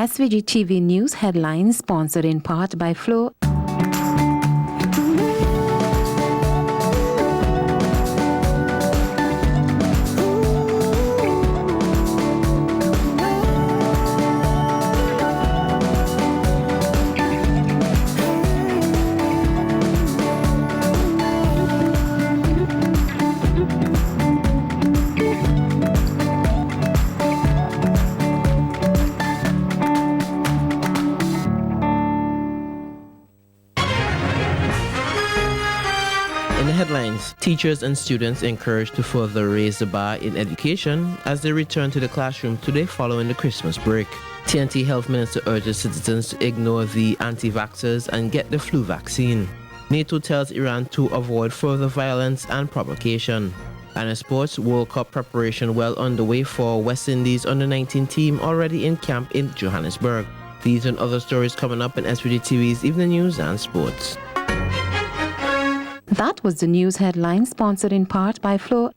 SVG-TV News headlines sponsored in part by Flo. In the headlines, teachers and students encouraged to further raise the bar in education as they return to the classroom today following the Christmas break. TNT Health Minister urges citizens to ignore the anti-vaxxers and get the flu vaccine. NATO tells Iran to avoid further violence and provocation. And in sports, World Cup preparation well underway for West Indies under-19 team already in camp in Johannesburg. These and other stories coming up in SVG-TV's Evening News and Sports. That was the news headline sponsored in part by Flo.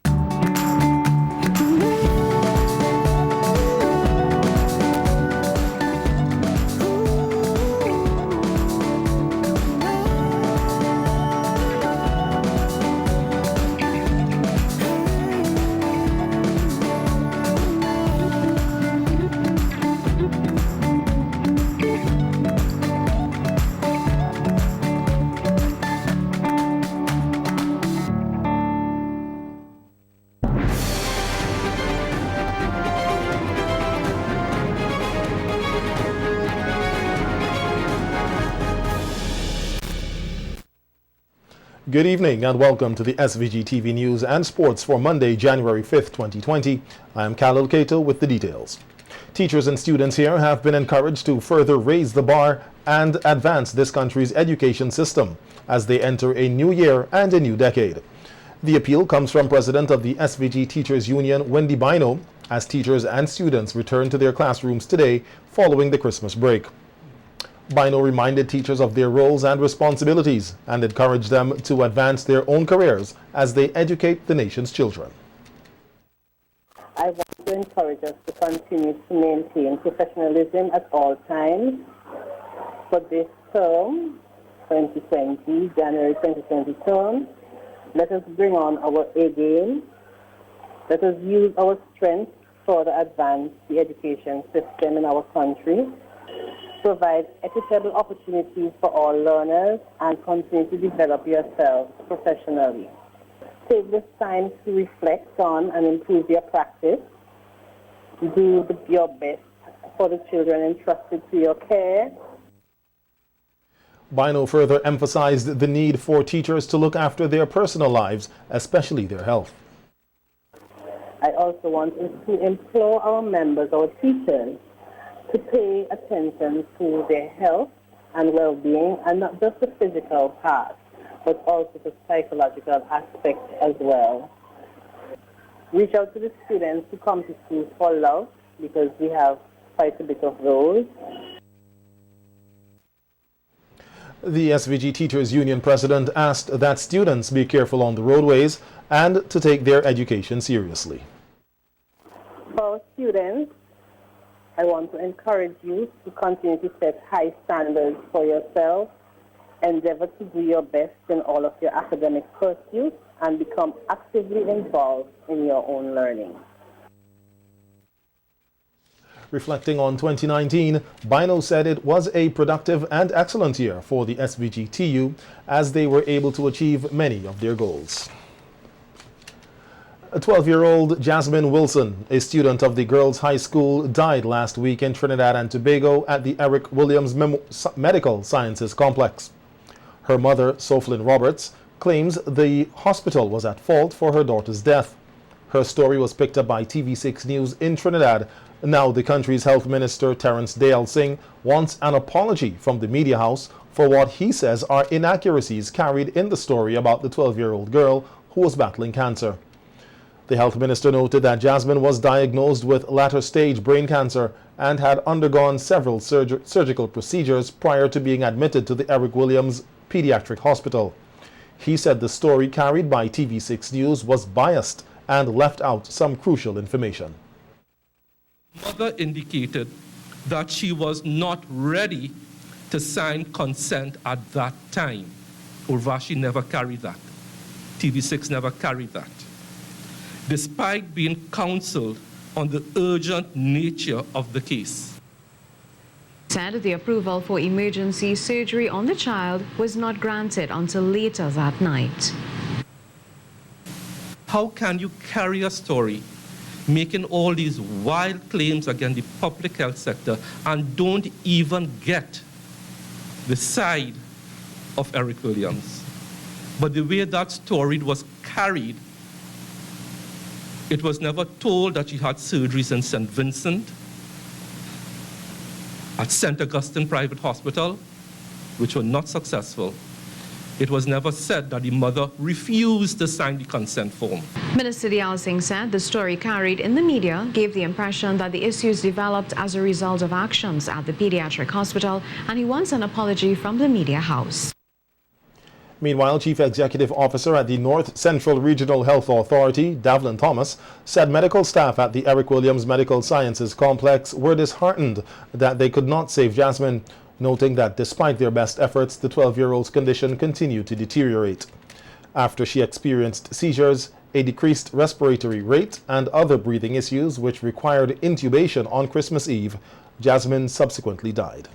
Good evening and welcome to the SVG-TV News and Sports for Monday, January 5th, 2020. I am Khalil Kato with the details. Teachers and students here have been encouraged to further raise the bar and advance this country's education system as they enter a new year and a new decade. The appeal comes from President of the SVG Teachers Union, Wendy Bino, as teachers and students return to their classrooms today following the Christmas break. Bino reminded teachers of their roles and responsibilities and encouraged them to advance their own careers as they educate the nation's children. I want to encourage us to continue to maintain professionalism at all times. For this term, 2020, January 2020 term, let us bring on our A game. Let us use our strength to further advance the education system in our country, provide equitable opportunities for all learners, and continue to develop yourself professionally. Take this time to reflect on and improve your practice. Do your best for the children entrusted to your care. Bino further emphasized the need for teachers to look after their personal lives, especially their health. I also want to implore our members, our teachers, to pay attention to their health and well-being, and not just the physical part, but also the psychological aspect as well. Reach out to the students who come to school for love, because we have quite a bit of those. The SVG Teachers Union president asked that students be careful on the roadways and to take their education seriously. For students, I want to encourage you to continue to set high standards for yourself, endeavor to do your best in all of your academic pursuits, and become actively involved in your own learning. Reflecting on 2019, Bino said it was a productive and excellent year for the SVG-TU as they were able to achieve many of their goals. A 12-year-old Jasmine Wilson, a student of the girls' high school, died last week in Trinidad and Tobago at the Eric Williams Medical Sciences Complex. Her mother, Soflin Roberts, claims the hospital was at fault for her daughter's death. Her story was picked up by TV6 News in Trinidad. Now the country's health minister, Terence Dale Singh, wants an apology from the media house for what he says are inaccuracies carried in the story about the 12-year-old girl who was battling cancer. The health minister noted that Jasmine was diagnosed with latter-stage brain cancer and had undergone several surgical procedures prior to being admitted to the Eric Williams Pediatric Hospital. He said the story carried by TV6 News was biased and left out some crucial information. Mother indicated that she was not ready to sign consent at that time. Urvashi never carried that. TV6 never carried that. Despite being counseled on the urgent nature of the case. Said the approval for emergency surgery on the child was not granted until later that night. How can you carry a story making all these wild claims against the public health sector and don't even get the side of Eric Williams? But the way that story was carried, it was never told that she had surgeries in St. Vincent, at St. Augustine Private Hospital, which were not successful. It was never said that the mother refused to sign the consent form. Minister Diyal Singh said the story carried in the media gave the impression that the issues developed as a result of actions at the pediatric hospital, and he wants an apology from the media house. Meanwhile, Chief Executive Officer at the North Central Regional Health Authority, Davlin Thomas, said medical staff at the Eric Williams Medical Sciences Complex were disheartened that they could not save Jasmine, noting that despite their best efforts, the 12-year-old's condition continued to deteriorate. After she experienced seizures, a decreased respiratory rate, and other breathing issues which required intubation on Christmas Eve, Jasmine subsequently died.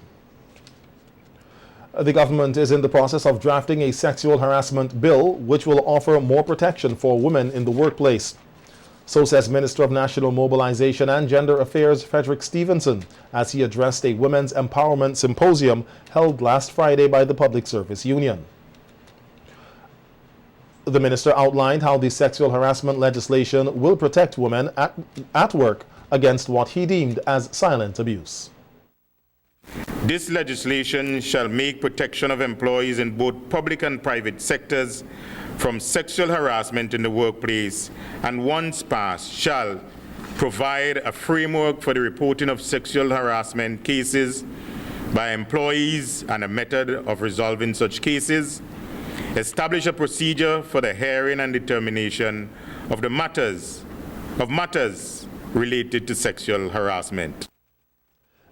The government is in the process of drafting a sexual harassment bill which will offer more protection for women in the workplace. So says Minister of National Mobilization and Gender Affairs Frederick Stevenson as he addressed a Women's Empowerment Symposium held last Friday by the Public Service Union. The minister outlined how the sexual harassment legislation will protect women at work against what he deemed as silent abuse. This legislation shall make protection of employees in both public and private sectors from sexual harassment in the workplace, and once passed, shall provide a framework for the reporting of sexual harassment cases by employees and a method of resolving such cases, establish a procedure for the hearing and determination of matters related to sexual harassment.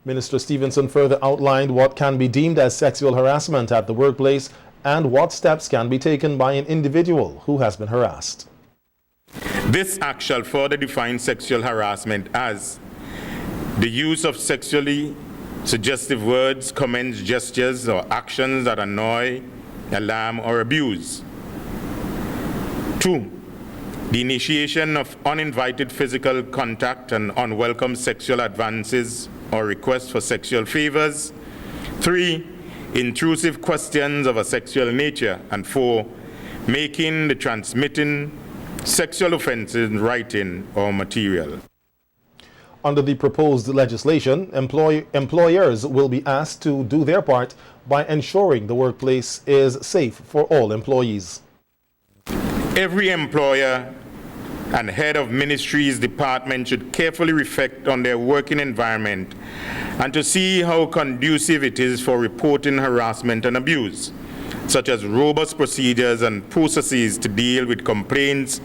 Minister Stevenson further outlined what can be deemed as sexual harassment at the workplace and what steps can be taken by an individual who has been harassed. This act shall further define sexual harassment as the use of sexually suggestive words, comments, gestures, or actions that annoy, alarm, or abuse. 2. The initiation of uninvited physical contact and unwelcome sexual advances or requests for sexual favors. 3. Intrusive questions of a sexual nature. And 4. Making the transmitting sexual offenses in writing or material. Under the proposed legislation, employers will be asked to do their part by ensuring the workplace is safe for all employees. Every employer and head of ministries department should carefully reflect on their working environment and to see how conducive it is for reporting harassment and abuse, such as robust procedures and processes to deal with complaints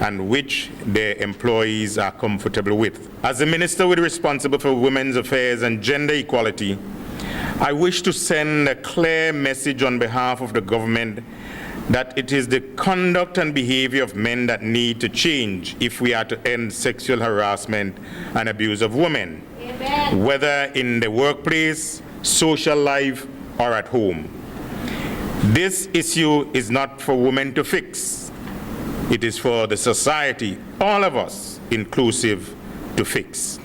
and which their employees are comfortable with. As the minister responsible for women's affairs and gender equality, I wish to send a clear message on behalf of the government that it is the conduct and behavior of men that need to change if we are to end sexual harassment and abuse of women, Amen. Whether in the workplace, social life, or at home. This issue is not for women to fix. It is for the society, all of us, inclusive, to fix.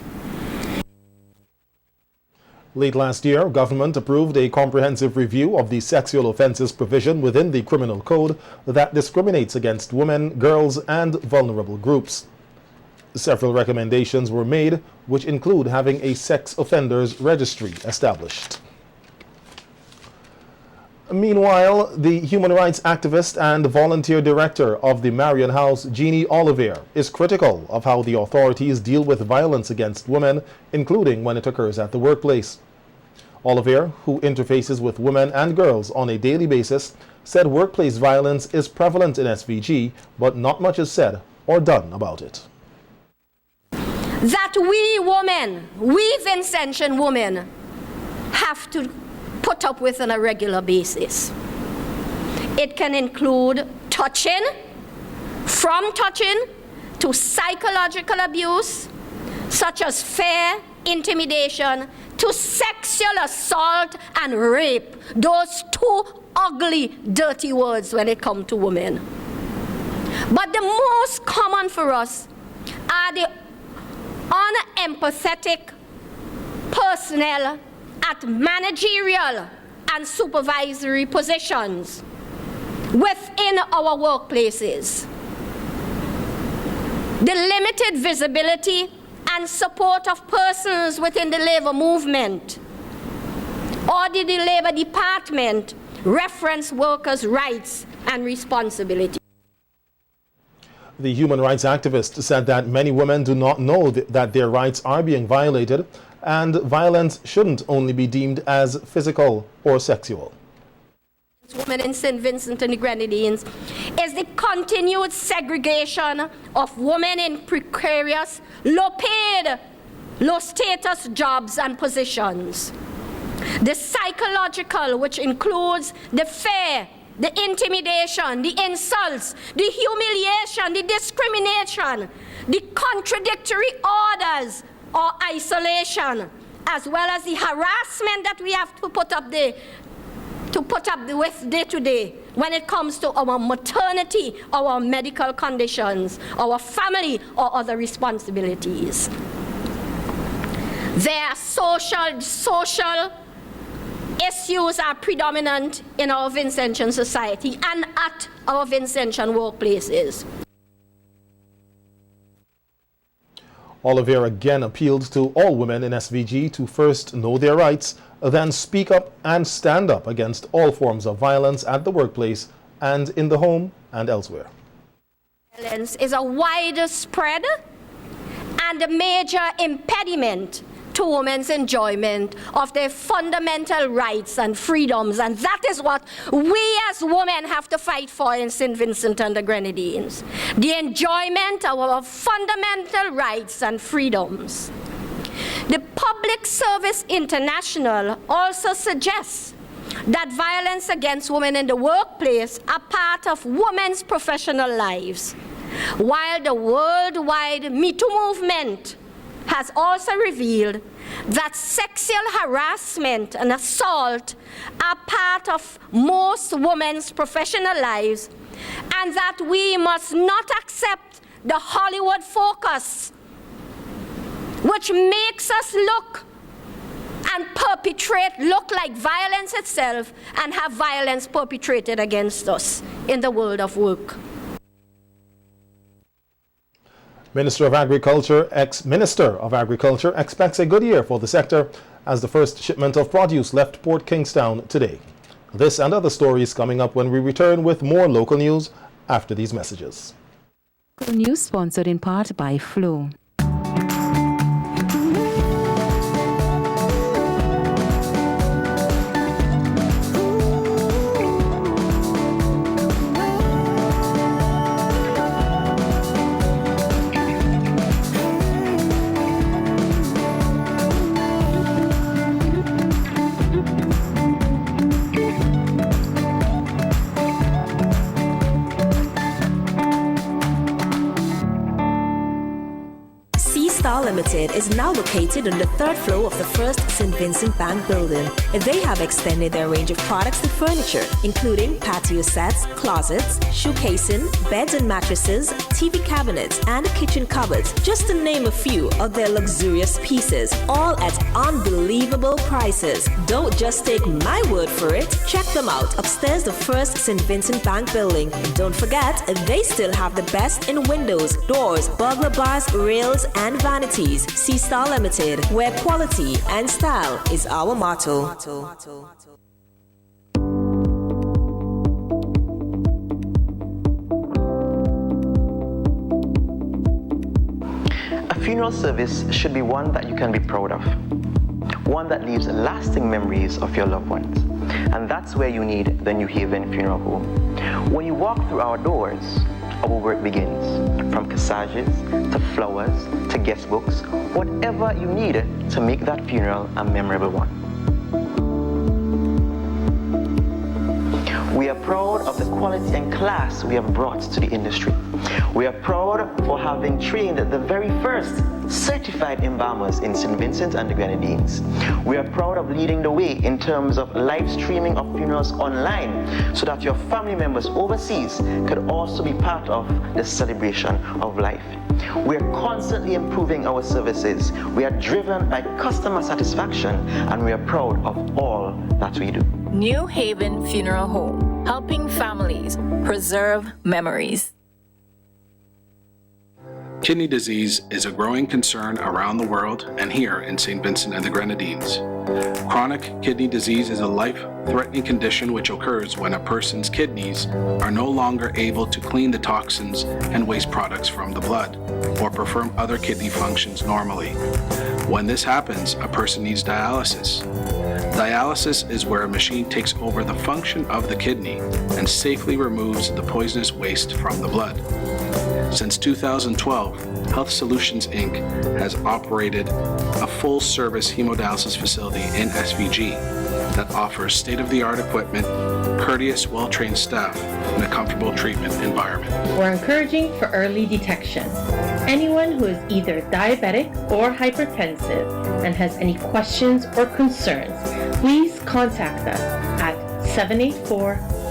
Late last year, government approved a comprehensive review of the sexual offences provision within the criminal code that discriminates against women, girls, and vulnerable groups. Several recommendations were made, which include having a sex offenders registry established. Meanwhile, the human rights activist and volunteer director of the Marion House, Jeannie Olivier, is critical of how the authorities deal with violence against women, including when it occurs at the workplace. Olivier, who interfaces with women and girls on a daily basis, said workplace violence is prevalent in SVG, but not much is said or done about it. That we women, we Vincentian women, have to put up with on a regular basis. It can include touching, from touching to psychological abuse, such as fear, intimidation, to sexual assault and rape. Those two ugly, dirty words when it comes to women. But the most common for us are the unempathetic personnel at managerial and supervisory positions within our workplaces. The limited visibility and support of persons within the labor movement or the labor department reference workers' rights and responsibilities. The human rights activist said that many women do not know that their rights are being violated, and violence shouldn't only be deemed as physical or sexual. Women in St. Vincent and the Grenadines is the continued segregation of women in precarious, low-paid, low-status jobs and positions. The psychological, which includes the fear, the intimidation, the insults, the humiliation, the discrimination, the contradictory orders or isolation, as well as the harassment that we have to put up with day to day when it comes to our maternity, our medical conditions, our family, or other responsibilities. Their social issues are predominant in our Vincentian society and at our Vincentian workplaces. Olivier again appealed to all women in SVG to first know their rights, then speak up and stand up against all forms of violence at the workplace and in the home and elsewhere. Violence is a widespread and a major impediment to women's enjoyment of their fundamental rights and freedoms, and that is what we as women have to fight for in St. Vincent and the Grenadines. The enjoyment of our fundamental rights and freedoms. The Public Service International also suggests that violence against women in the workplace are part of women's professional lives, while the worldwide Me Too movement has also revealed that sexual harassment and assault are part of most women's professional lives, and that we must not accept the Hollywood focus, which makes us look like violence itself and have violence perpetrated against us in the world of work. Ex-Minister of Agriculture expects a good year for the sector as the first shipment of produce left Port Kingstown today. This and other stories coming up when we return with more local news after these messages. News sponsored in part by Flow. Limited is now located on the third floor of the first St. Vincent Bank building. They have extended their range of products to furniture, including patio sets, closets, shoe casing, beds and mattresses, TV cabinets, and kitchen cupboards, just to name a few of their luxurious pieces, all at unbelievable prices. Don't just take my word for it. Check them out upstairs the first St. Vincent Bank building. And don't forget, they still have the best in windows, doors, burglar bars, rails, and vanities. C-Star Limited, where quality and style is our motto. A funeral service should be one that you can be proud of, one that leaves lasting memories of your loved ones. And that's where you need the New Haven Funeral Home. When you walk through our doors, our work begins. From corsages, to flowers, to guest books, whatever you need to make that funeral a memorable one. We are proud of the quality and class we have brought to the industry. We are proud for having trained the very first certified embalmers in St. Vincent and the Grenadines. We are proud of leading the way in terms of live streaming of funerals online so that your family members overseas could also be part of the celebration of life. We are constantly improving our services. We are driven by customer satisfaction, and we are proud of all that we do. New Haven Funeral Home, helping families preserve memories. Kidney disease is a growing concern around the world and here in St. Vincent and the Grenadines. Chronic kidney disease is a life-threatening condition which occurs when a person's kidneys are no longer able to clean the toxins and waste products from the blood or perform other kidney functions normally. When this happens, a person needs dialysis. Dialysis is where a machine takes over the function of the kidney and safely removes the poisonous waste from the blood. Since 2012, Health Solutions Inc. has operated a full-service hemodialysis facility in SVG that offers state-of-the-art equipment, courteous, well-trained staff, and a comfortable treatment environment. We're encouraging for early detection. Anyone who is either diabetic or hypertensive and has any questions or concerns, please contact us at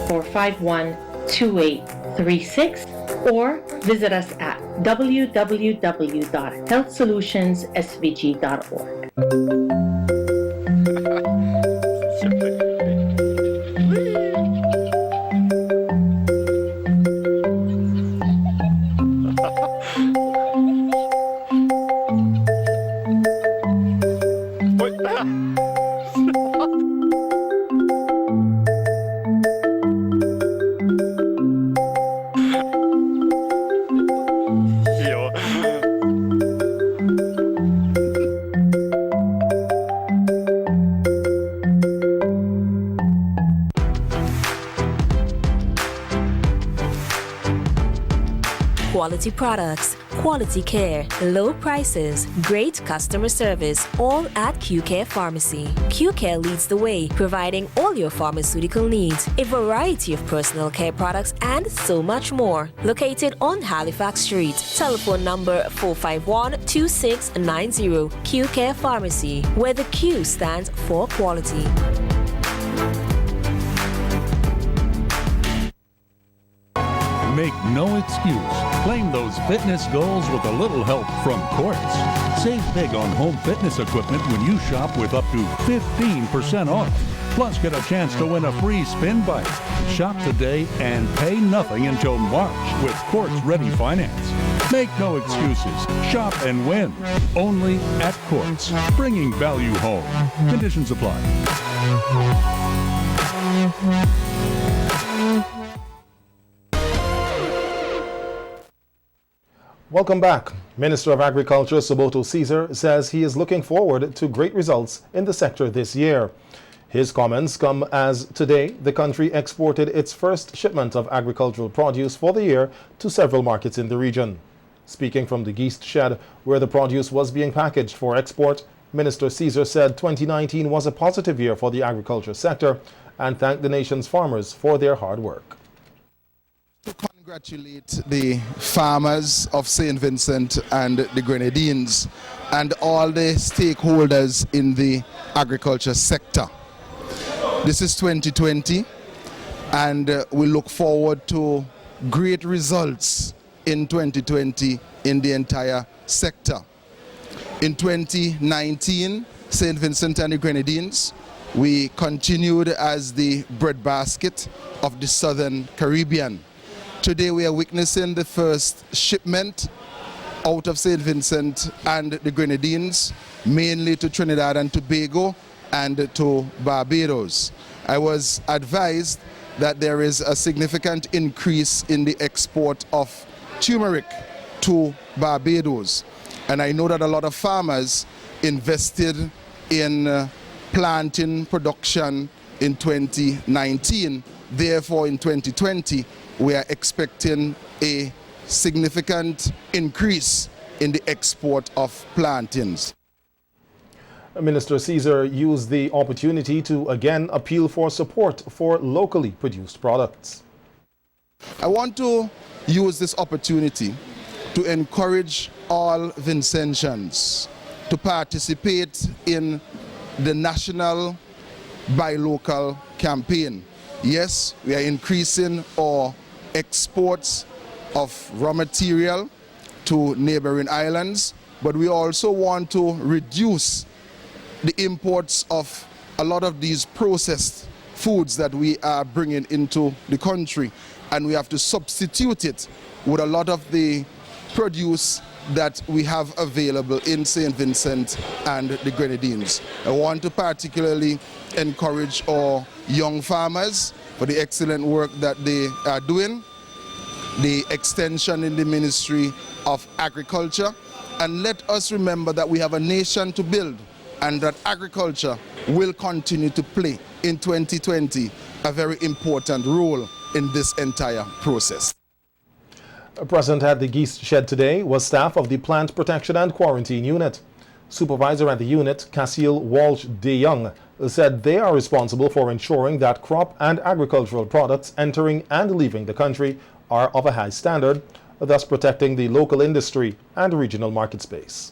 784-451-2836 or visit us at www.healthsolutionsSVG.org. Quality products, quality care, low prices, great customer service, all at QCare Pharmacy. QCare leads the way, providing all your pharmaceutical needs, a variety of personal care products, and so much more. Located on Halifax Street. Telephone number 451-2690. QCare Pharmacy, where the Q stands for quality. Make no excuse. Claim those fitness goals with a little help from Quartz. Save big on home fitness equipment when you shop with up to 15% off. Plus, get a chance to win a free spin bike. Shop today and pay nothing until March with Quartz Ready Finance. Make no excuses. Shop and win. Only at Quartz. Bringing value home. Conditions apply. Welcome back. Minister of Agriculture Soboto Caesar says he is looking forward to great results in the sector this year. His comments come as today the country exported its first shipment of agricultural produce for the year to several markets in the region. Speaking from the Geest shed where the produce was being packaged for export, Minister Caesar said 2019 was a positive year for the agriculture sector and thanked the nation's farmers for their hard work. Congratulate the farmers of St. Vincent and the Grenadines and all the stakeholders in the agriculture sector. This is 2020 and we look forward to great results in 2020 in the entire sector. In 2019, St. Vincent and the Grenadines, we continued as the breadbasket of the Southern Caribbean. Today we are witnessing the first shipment out of St. Vincent and the Grenadines, mainly to Trinidad and Tobago and to Barbados. I was advised that there is a significant increase in the export of turmeric to Barbados. And I know that a lot of farmers invested in planting production in 2019. Therefore, in 2020, we are expecting a significant increase in the export of plantains. Minister Caesar used the opportunity to again appeal for support for locally produced products. I want to use this opportunity to encourage all Vincentians to participate in the national Buy Local campaign. Yes, we are increasing our exports of raw material to neighboring islands, but we also want to reduce the imports of a lot of these processed foods that we are bringing into the country, and we have to substitute it with a lot of the produce that we have available in St. Vincent and the Grenadines. I want to particularly encourage our young farmers for the excellent work that they are doing, the extension in the Ministry of Agriculture, and let us remember that we have a nation to build and that agriculture will continue to play in 2020 a very important role in this entire process. Present at the Geese Shed today was staff of the Plant Protection and Quarantine Unit. Supervisor at the unit, Cassiel Walsh de Young, said they are responsible for ensuring that crop and agricultural products entering and leaving the country are of a high standard, thus protecting the local industry and regional market space.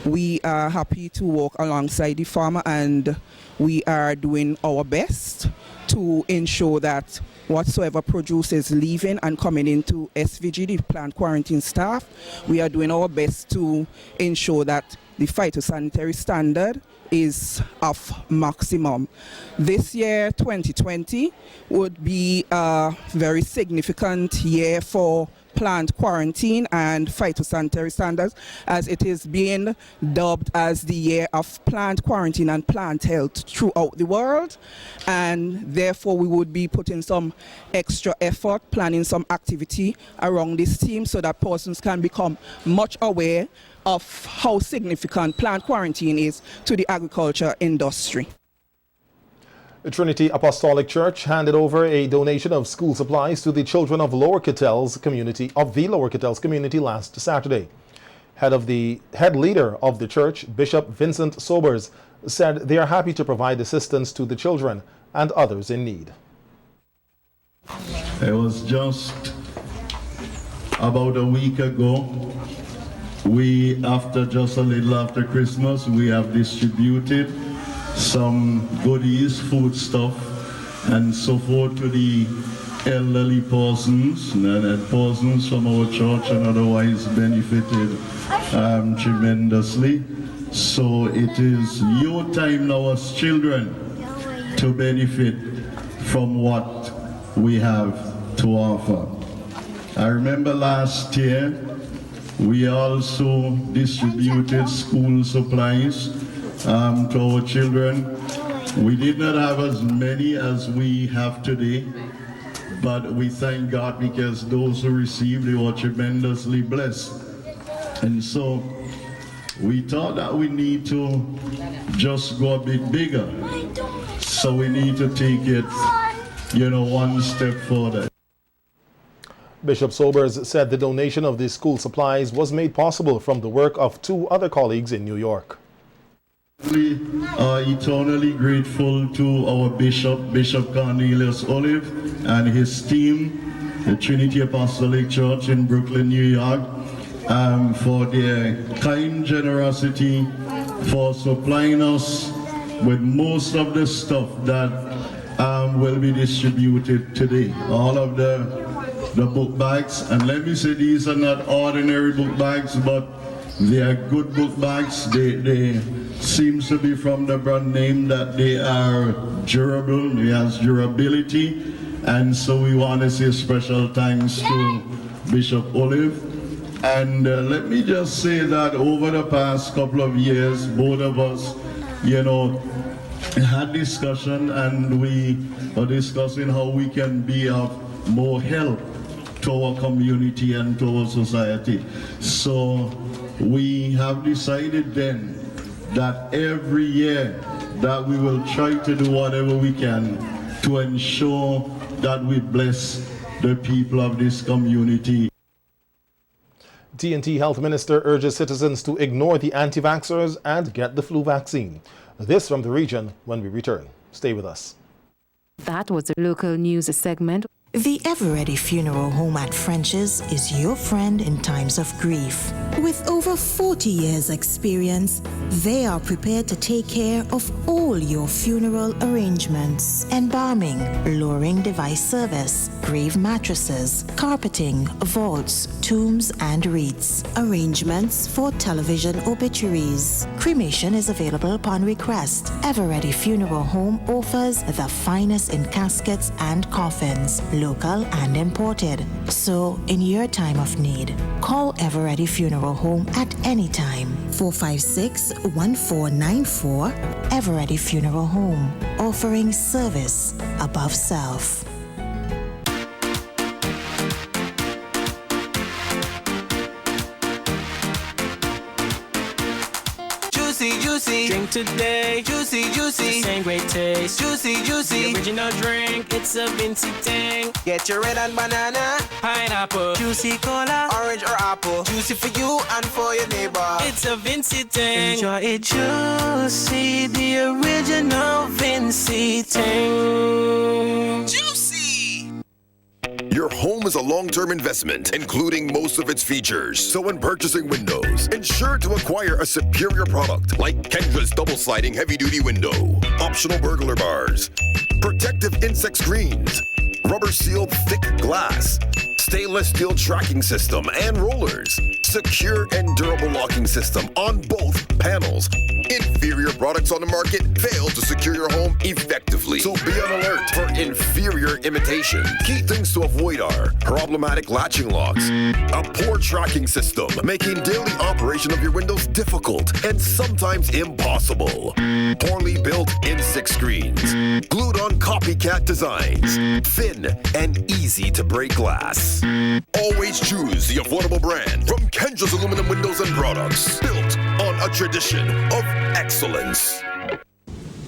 We are happy to work alongside the farmer, and we are doing our best to ensure that whatsoever produce is leaving and coming into SVG, the plant quarantine staff, we are doing our best to ensure that the phytosanitary standard is of maximum. This year, 2020, would be a very significant year for plant quarantine and phytosanitary standards, as it is being dubbed as the year of plant quarantine and plant health throughout the world, and therefore we would be putting some extra effort, planning some activity around this theme so that persons can become much aware of how significant plant quarantine is to the agriculture industry. The Trinity Apostolic Church handed over a donation of school supplies to the children of Lower Kittel's community last Saturday. Head leader of the church, Bishop Vincent Sobers, said they are happy to provide assistance to the children and others in need. It was just about a week ago. Just a little after Christmas, we have distributed some goodies, food stuff, and so forth to the elderly persons and persons from our church and otherwise benefited tremendously. So it is your time now as children to benefit from what we have to offer. I remember last year we also distributed school supplies to our children. We did not have as many as we have today, but we thank God because those who received, they were tremendously blessed. And so we thought that we need to just go a bit bigger. So we need to take it, one step further. Bishop Sobers said the donation of the school supplies was made possible from the work of 2 other colleagues in New York. We are eternally grateful to our Bishop Cornelius Olive and his team, the Trinity Apostolic Church in Brooklyn, New York, for their kind generosity, for supplying us with most of the stuff that will be distributed today. All of the book bags, and let me say these are not ordinary book bags, but they are good book bags. They seems to be from the brand name that they are durable, they has durability, and so we want to say special thanks to Bishop Olive. And let me just say that over the past couple of years, both of us, had discussion, and we are discussing how we can be of more help to our community and to our society. So we have decided then that every year that we will try to do whatever we can to ensure that we bless the people of this community. TNT Health Minister urges citizens to ignore the anti-vaxxers and get the flu vaccine. This from the region when we return. Stay with us. That was a local news segment. The Everready Funeral Home at French's is your friend in times of grief. With over 40 years' experience, they are prepared to take care of all your funeral arrangements. Embalming, lowering device service, grave mattresses, carpeting, vaults, tombs, and wreaths. Arrangements for television obituaries. Cremation is available upon request. Everready Funeral Home offers the finest in caskets and coffins, local and imported. So, in your time of need, call Everready Funeral Home at any time. 456-1494. Everready Funeral Home, offering service above self. Juicy, juicy, drink today. Juicy, juicy, same great taste. Juicy, juicy, the original drink. It's a Vinci thing. Get your red and banana, pineapple, juicy cola, orange or apple. Juicy for you and for your neighbor. It's a Vinci thing. Enjoy it juicy, the original Vinci thing. Juicy. Your home is a long-term investment, including most of its features. So when purchasing windows, ensure to acquire a superior product like Kendra's double-sliding heavy-duty window, optional burglar bars, protective insect screens, rubber-sealed thick glass, stainless steel tracking system and rollers, secure and durable locking system on both panels. Inferior products on the market fail to secure your home effectively. So be on alert for inferior imitation. Key things to avoid are problematic latching locks, a poor tracking system, making daily operation of your windows difficult and sometimes impossible, poorly built insect screens, glued on copycat designs, thin and easy to break glass. Always choose the affordable brand from Kendra's aluminum windows and products, built on a tradition of excellence.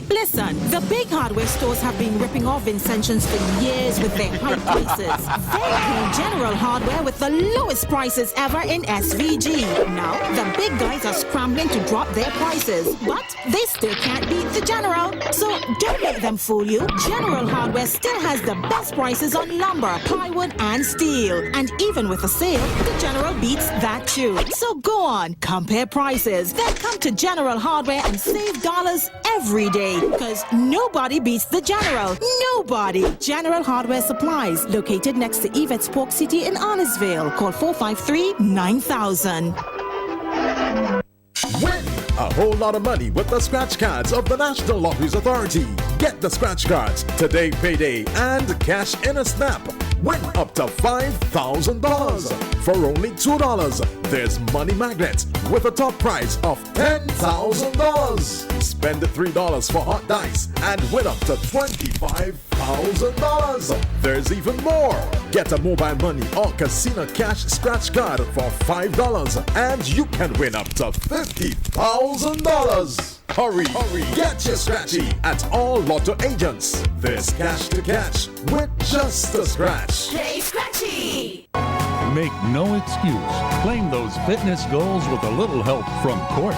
Listen, the big hardware stores have been ripping off Vincentians for years with their high prices. They came General Hardware with the lowest prices ever in SVG. Now, the big guys are scrambling to drop their prices, but they still can't beat the General. So don't let them fool you. General Hardware still has the best prices on lumber, plywood, and steel. And even with a sale, the General beats that too. So go on, compare prices. Then come to General Hardware and save dollars every day. Because nobody beats the General. Nobody. General Hardware Supplies, located next to Yvette's Pork City in Arnesville. Call 453-9000. Win a whole lot of money with the scratch cards of the National Lotteries Authority. Get the scratch cards, today payday, and cash in a snap. Win up to $5,000 for only $2. There's money magnets with a top prize of $10,000. Spend $3 for hot dice and win up to $25,000. There's even more. Get a mobile money or casino cash scratch card for $5 and you can win up to $50,000. Hurry, get your scratchy at all Lotto agents. There's cash to catch with just a scratch. Play Scratchy! Make no excuse. Claim those fitness goals with a little help from Quartz.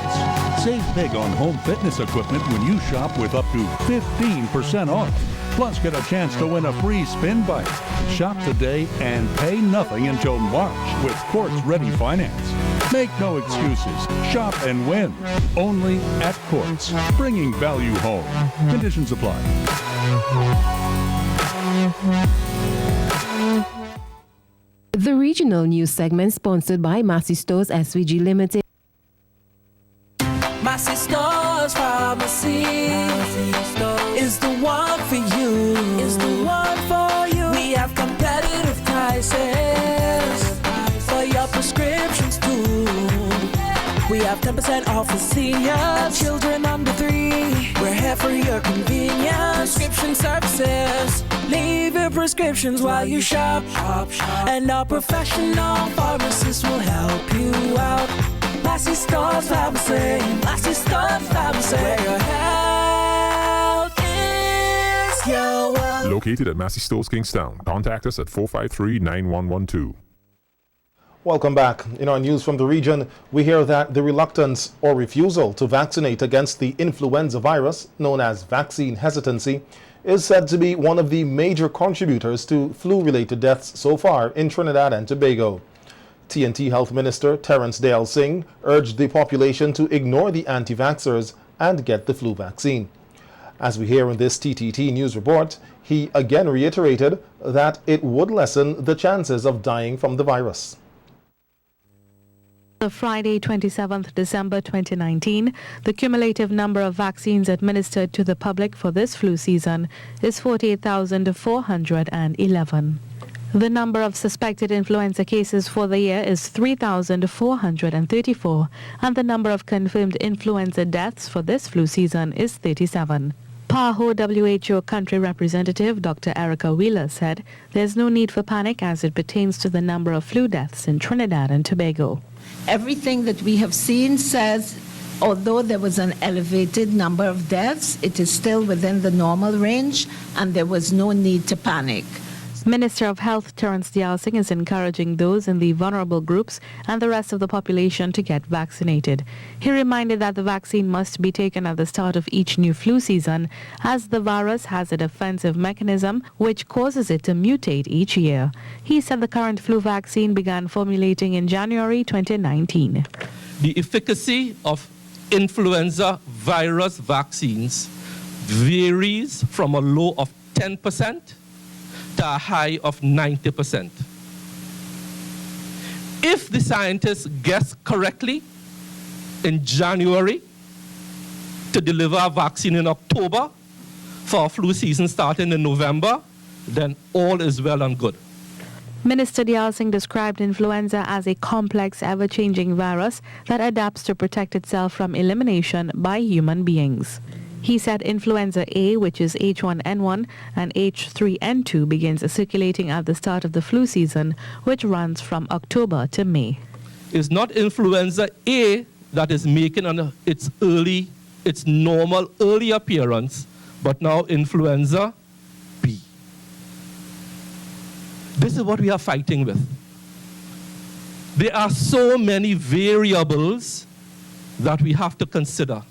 Save big on home fitness equipment when you shop with up to 15% off. Plus, get a chance to win a free spin bike. Shop today and pay nothing until March with Quartz Ready Finance. Make no excuses. Shop and win. Only at Quartz. Bringing value home. Conditions apply. The regional news segment sponsored by Massey Stores SVG Limited. Massey Stores Pharmacy is the one for you. Is the one for you. We have competitive prices for your prescriptions too. We have 10% off for seniors, children under 3. We're here for your convenience. Prescription services. Leave your prescriptions while you shop. And our professional pharmacists will help you out. Massey Stores Pharmacy. Massey Stores Pharmacy. Where your health is your wealth. Located at Massey Stores, Kingstown. Contact us at 453-9112. Welcome back. In our news from the region, we hear that the reluctance or refusal to vaccinate against the influenza virus, known as vaccine hesitancy, is said to be one of the major contributors to flu-related deaths so far in Trinidad and Tobago. TNT Health Minister Terence Dale Singh urged the population to ignore the anti-vaxxers and get the flu vaccine. As we hear in this TTT news report, he again reiterated that it would lessen the chances of dying from the virus. The Friday, 27th December 2019, the cumulative number of vaccines administered to the public for this flu season is 48,411. The number of suspected influenza cases for the year is 3,434, and the number of confirmed influenza deaths for this flu season is 37. PAHO WHO country representative Dr. Erica Wheeler said there's no need for panic as it pertains to the number of flu deaths in Trinidad and Tobago. Everything that we have seen says, although there was an elevated number of deaths, it is still within the normal range and there was no need to panic. Minister of Health Terence Dale Singh is encouraging those in the vulnerable groups and the rest of the population to get vaccinated. He reminded that the vaccine must be taken at the start of each new flu season, as the virus has a defensive mechanism which causes it to mutate each year. He said the current flu vaccine began formulating in January 2019. The efficacy of influenza virus vaccines varies from a low of 10% to a high of 90%. If the scientists guess correctly in January to deliver a vaccine in October for a flu season starting in November, then all is well and good. Minister Dale Singh described influenza as a complex, ever-changing virus that adapts to protect itself from elimination by human beings. He said influenza A, which is H1N1, and H3N2 begins circulating at the start of the flu season, which runs from October to May. It's not influenza A that is making its normal early appearance, but now influenza B. This is what we are fighting with. There are so many variables that we have to consider,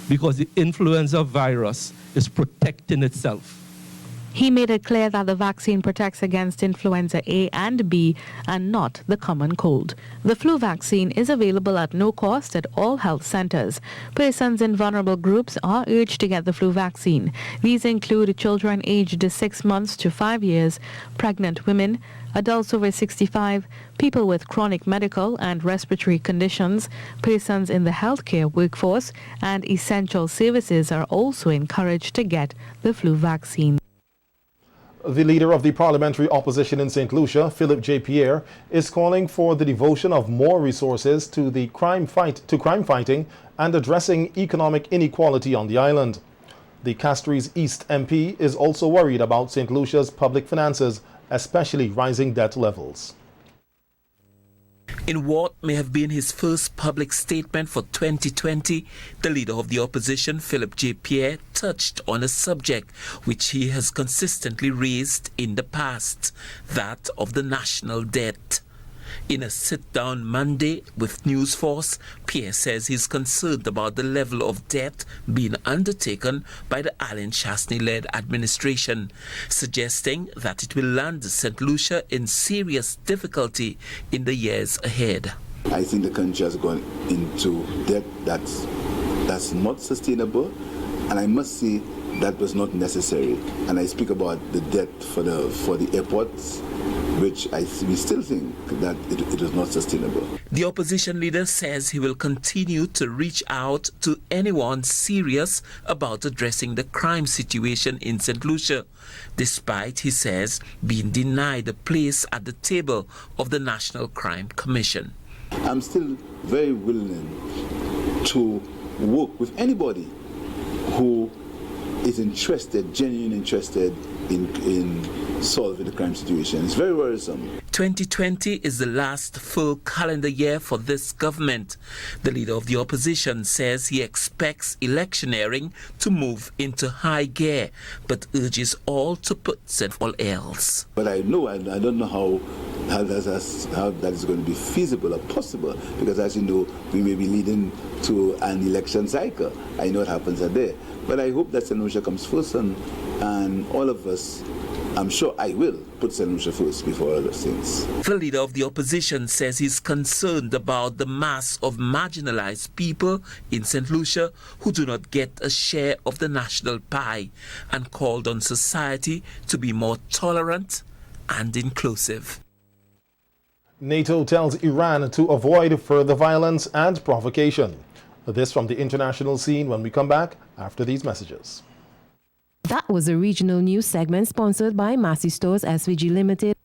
because the influenza virus is protecting itself. He made it clear that the vaccine protects against influenza A and B and not the common cold. The flu vaccine is available at no cost at all health centers. Persons in vulnerable groups are urged to get the flu vaccine. These include children aged 6 months to 5 years, pregnant women, adults over 65, people with chronic medical and respiratory conditions, persons in the healthcare workforce, and essential services are also encouraged to get the flu vaccine. The leader of the parliamentary opposition in St. Lucia, Philip J. Pierre, is calling for the devotion of more resources to the crime fighting and addressing economic inequality on the island. The Castries East MP is also worried about St. Lucia's public finances, especially rising debt levels. In what may have been his first public statement for 2020, the leader of the opposition, Philip J. Pierre, touched on a subject which he has consistently raised in the past, that of the national debt. In a sit-down Monday with News Force, Pierre says he's concerned about the level of debt being undertaken by the Alan Chasney-led administration, suggesting that it will land St. Lucia in serious difficulty in the years ahead. I think the country has gone into debt that's not sustainable, and I must say that was not necessary. And I speak about the debt for the airports, which we still think that it is not sustainable. The opposition leader says he will continue to reach out to anyone serious about addressing the crime situation in St. Lucia, despite, he says, being denied a place at the table of the National Crime Commission. I'm still very willing to work with anybody who is genuinely interested in solving the crime situation. It's very worrisome. 2020 is the last full calendar year for this government. The leader of the opposition says he expects electioneering to move into high gear, but urges all to put all else. But I don't know how how that is going to be feasible or possible, because as you know, we may be leading to an election cycle. I know what happens there. But I hope that St. Lucia comes first, and all of us, I'm sure I will put St. Lucia first before other things. The leader of the opposition says he's concerned about the mass of marginalized people in St. Lucia who do not get a share of the national pie, and called on society to be more tolerant and inclusive. NATO tells Iran to avoid further violence and provocation. This from the international scene when we come back after these messages. That was a regional news segment sponsored by Massey Stores SVG Limited.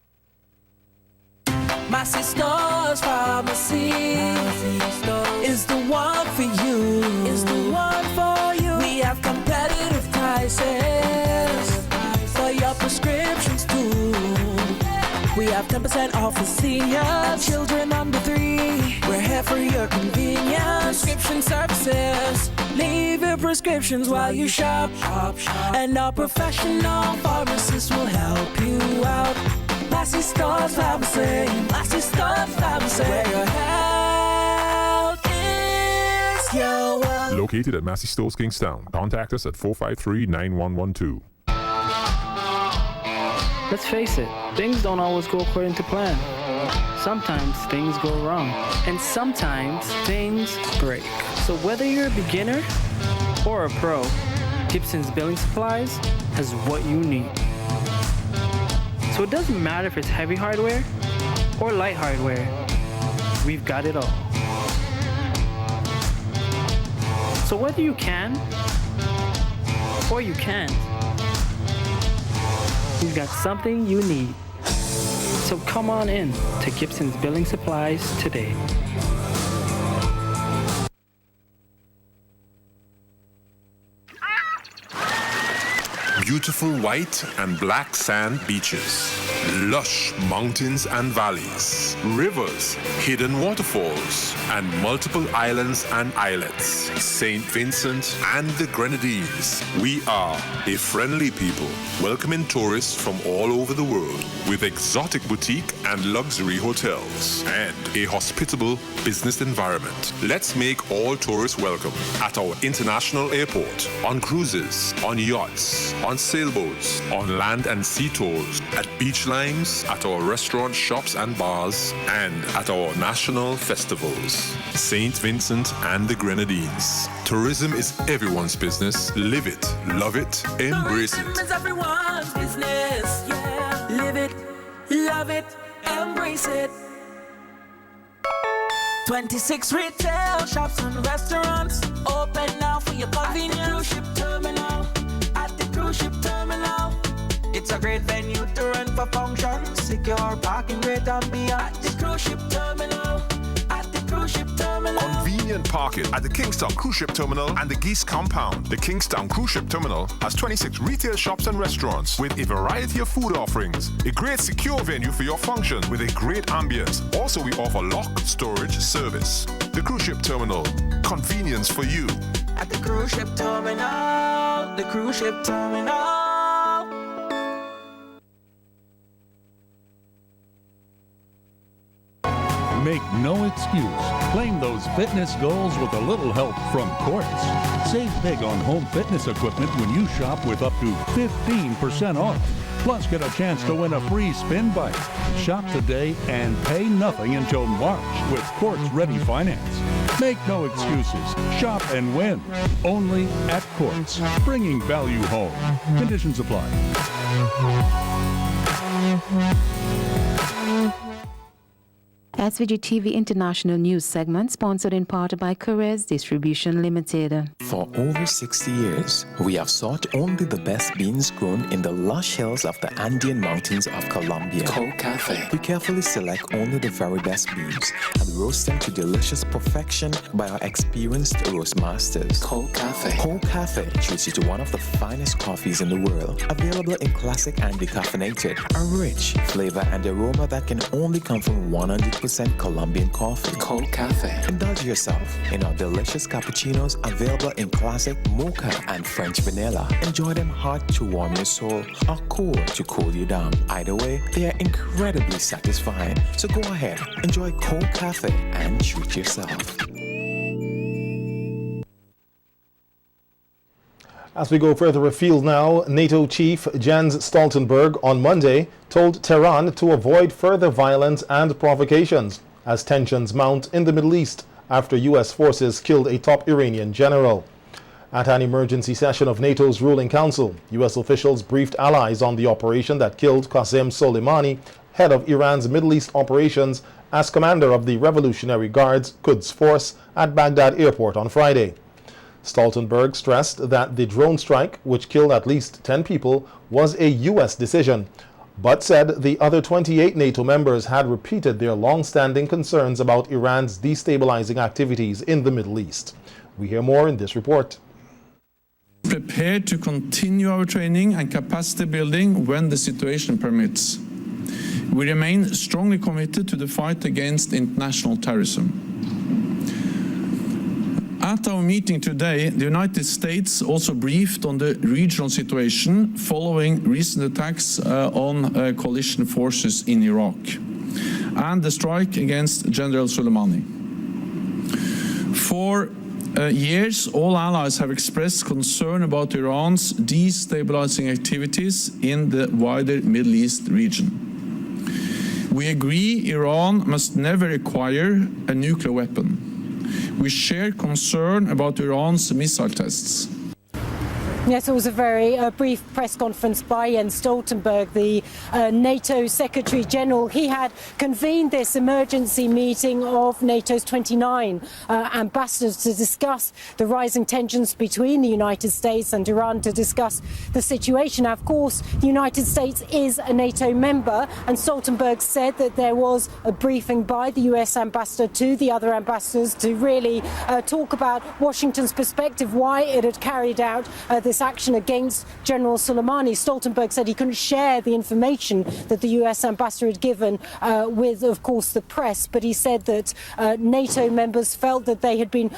Massey Stores Pharmacy is the one for you. Is the one for you. We have competitive prices for your prescriptions too. We have 10% off for seniors and children under 3. We're here for your convenience. Prescription services. Leave your prescriptions while you shop. And our professional pharmacists will help you out. Massey Stores Pharmacy. Massey Stores Pharmacy. Where your health is your wealth. Located at Massey Stores Kingstown. Contact us at 453-9112. Let's face it, things don't always go according to plan. Sometimes things go wrong, and sometimes things break. So whether you're a beginner or a pro, Gibson's Building Supplies has what you need. So it doesn't matter if it's heavy hardware or light hardware, we've got it all. So whether you can or you can't, we've got something you need. So come on in to Gibson's Building Supplies today. Beautiful white and black sand beaches, lush mountains and valleys, rivers, hidden waterfalls, and multiple islands and islets. St. Vincent and the Grenadines. We are a friendly people, welcoming tourists from all over the world with exotic boutique and luxury hotels and a hospitable business environment. Let's make all tourists welcome at our international airport, on cruises, on yachts, on sailboats, on land and sea tours, at beach lines, at our restaurants, shops and bars, and at our national festivals. St. Vincent and the Grenadines. Tourism is everyone's business. Live it, love it, embrace it. Tourism is everyone's business. Yeah, live it, love it, embrace it. 26 retail shops and restaurants open now for your convenience. Cruise ship terminal. Cruise ship terminal. It's a great venue to run for functions. Secure parking, great ambiance. At the cruise ship terminal. At the cruise ship terminal. Convenient parking at the Kingstown Cruise Ship Terminal and the Geese Compound. The Kingstown Cruise Ship Terminal has 26 retail shops and restaurants with a variety of food offerings. A great secure venue for your function with a great ambience. Also, we offer lock storage service. The Cruise Ship Terminal. Convenience for you. At the cruise ship terminal. The cruise ship terminal. Make no excuse. Claim those fitness goals with a little help from Quartz. Save big on home fitness equipment when you shop with up to 15% off. Plus, get a chance to win a free spin bike. Shop today and pay nothing until March with Quartz Ready Finance. Make no excuses. Shop and win. Only at Quartz. Bringing value home. Conditions apply. SVG-TV International News segment sponsored in part by Carrez Distribution Limited. For over 60 years, we have sought only the best beans grown in the lush hills of the Andean mountains of Colombia. Cold Cafe. We carefully select only the very best beans and roast them to delicious perfection by our experienced roast masters. Cold Cafe. Cold Cafe treats you to one of the finest coffees in the world. Available in classic and decaffeinated. A rich flavor and aroma that can only come from 100% Colombian coffee. Cold Cafe. Indulge yourself in our delicious cappuccinos available in classic mocha and French vanilla. Enjoy them hot to warm your soul or cool to cool you down. Either way, they are incredibly satisfying. So go ahead, enjoy Cold Cafe and treat yourself. As we go further afield now, NATO Chief Jens Stoltenberg on Monday told Tehran to avoid further violence and provocations as tensions mount in the Middle East after U.S. forces killed a top Iranian general. At an emergency session of NATO's ruling council, U.S. officials briefed allies on the operation that killed Qasem Soleimani, head of Iran's Middle East operations, as commander of the Revolutionary Guard's Quds Force at Baghdad airport on Friday. Stoltenberg stressed that the drone strike, which killed at least 10 people, was a U.S. decision, but said the other 28 NATO members had repeated their long-standing concerns about Iran's destabilizing activities in the Middle East. We hear more in this report. Prepared to continue our training and capacity building when the situation permits. We remain strongly committed to the fight against international terrorism. At our meeting today, the United States also briefed on the regional situation following recent attacks on coalition forces in Iraq and the strike against General Soleimani. For years, all allies have expressed concern about Iran's destabilizing activities in the wider Middle East region. We agree Iran must never acquire a nuclear weapon. We share concern about Iran's missile tests. Yes, it was a very brief press conference by Jens Stoltenberg, the NATO Secretary General. He had convened this emergency meeting of NATO's 29 ambassadors to discuss the rising tensions between the United States and Iran, to discuss the situation. Now, of course, the United States is a NATO member, and Stoltenberg said that there was a briefing by the US ambassador to the other ambassadors to really talk about Washington's perspective, why it had carried out this action against General Soleimani. Stoltenberg said he couldn't share the information that the US ambassador had given with, of course, the press, but he said that NATO members felt that they had been,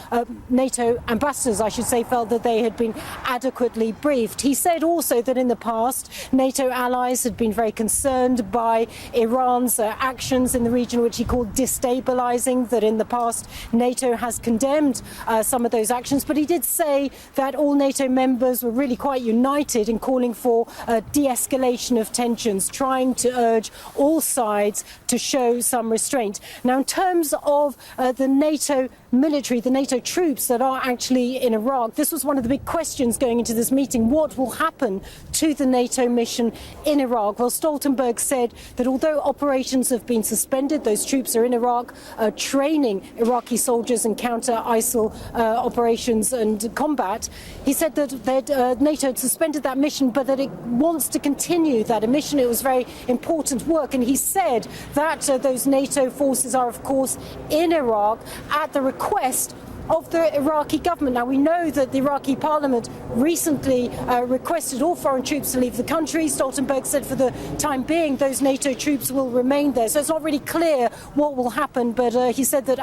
NATO ambassadors, I should say, felt that they had been adequately briefed. He said also that in the past, NATO allies had been very concerned by Iran's actions in the region, which he called destabilizing, that in the past NATO has condemned some of those actions, but he did say that all NATO members were really quite united in calling for de-escalation of tensions, trying to urge all sides to show some restraint. Now, in terms of the NATO military, the NATO troops that are actually in Iraq, this was one of the big questions going into this meeting. What will happen to the NATO mission in Iraq? Well, Stoltenberg said that although operations have been suspended, those troops are in Iraq training Iraqi soldiers in counter ISIL operations and combat. He said that NATO had suspended that mission, but that it wants to continue that mission. It was very important work, and he said that those NATO forces are, of course, in Iraq at the request of the Iraqi government. Now, we know that the Iraqi parliament recently requested all foreign troops to leave the country. Stoltenberg said for the time being those NATO troops will remain there. So it's not really clear what will happen, but he said that